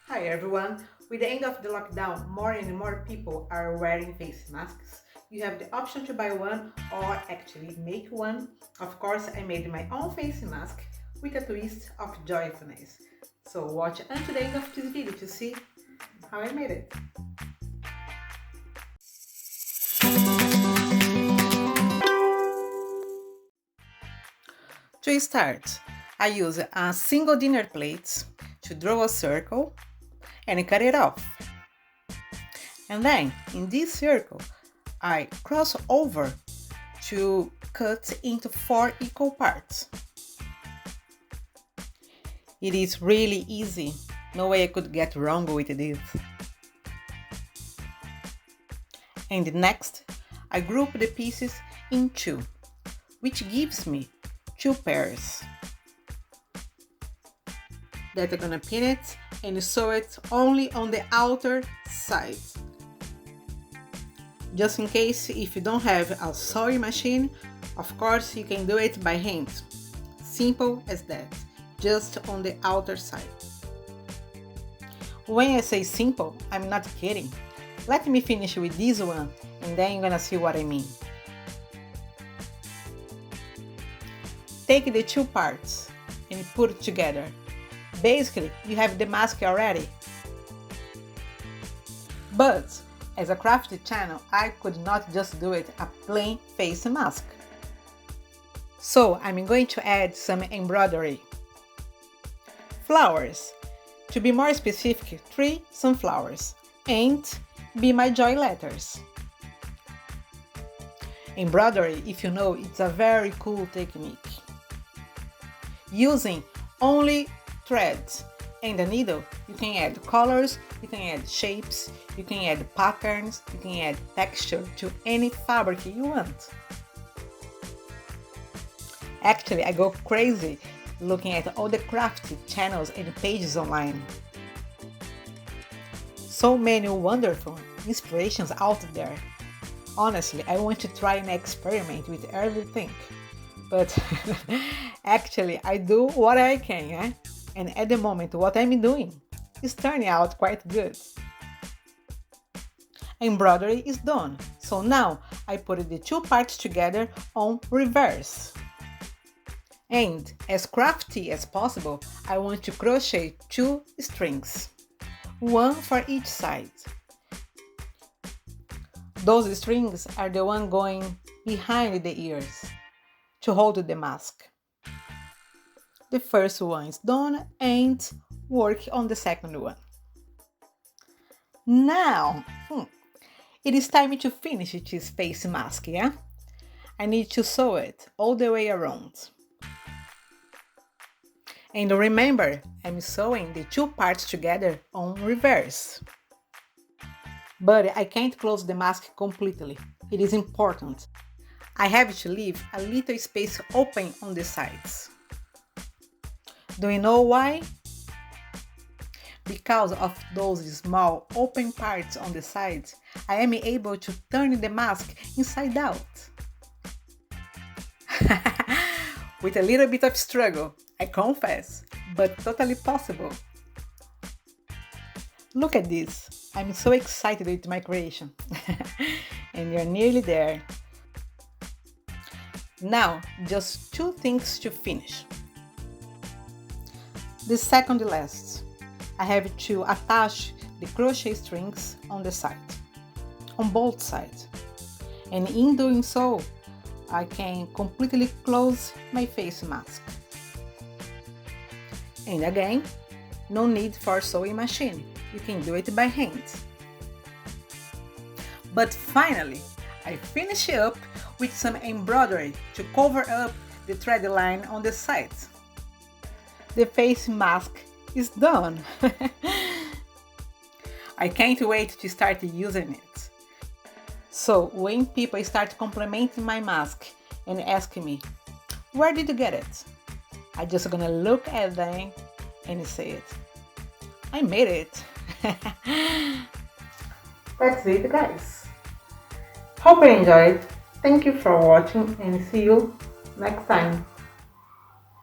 Hi everyone! With the end of the lockdown, more and more people are wearing face masks. You have the option to buy one or actually make one. Of course, I made my own face mask with a twist of joyfulness. So watch until the end of this video to see how I made it. To start, I use a single dinner plate to draw a circle and cut it off. And then in this circle, I cross over to cut into 4 equal parts. It is really easy. No way I could get wrong with this. And next, I group the pieces in 2, which gives me 2 pairs. That I'm gonna pin it and sew it only on the outer side. Just in case if you don't have a sewing machine, of course you can do it by hand. Simple as that, just on the outer side. When I say simple, I'm not kidding. Let me finish with this one and then you're gonna see what I mean. Take the 2 parts and put it together. Basically, you have the mask already. But as a crafty channel, I could not just do it a plain face mask. So I'm going to add some embroidery. Flowers. To be more specific, 3 sunflowers. And be my joy letters. Embroidery, if you know, it's a very cool technique. Using only threads and a needle, you can add colors, you can add shapes, you can add patterns, you can add texture to any fabric you want. Actually, I go crazy looking at all the crafty channels and pages online. So many wonderful inspirations out there. Honestly, I want to try and experiment with everything. But actually, I do what I can, and at the moment, what I'm doing is turning out quite good. Embroidery is done, so now I put the 2 parts together on reverse. And as crafty as possible, I want to crochet 2 strings, 1 for each side. Those strings are the one going behind the ears to hold the mask. The first one is done and work on the second one. Now, it is time to finish this face mask, I need to sew it all the way around. And remember, I'm sewing the 2 parts together on reverse. But I can't close the mask completely. It is important. I have to leave a little space open on the sides. Do you know why? Because of those small open parts on the sides, I am able to turn the mask inside out. With a little bit of struggle, I confess, but totally possible. Look at this. I'm so excited with my creation. And you're nearly there. Now, just 2 things to finish. The second last, I have to attach the crochet strings on the side, on both sides. And in doing so, I can completely close my face mask. And again, no need for sewing machine. You can do it by hand. But finally, I finish up with some embroidery to cover up the thread line on the sides. The face mask is done. I can't wait to start using it. So when people start complimenting my mask and asking me, where did you get it? I'm just gonna look at them and say it. I made it. That's it, guys. Hope you enjoyed. Thank you for watching and see you next time.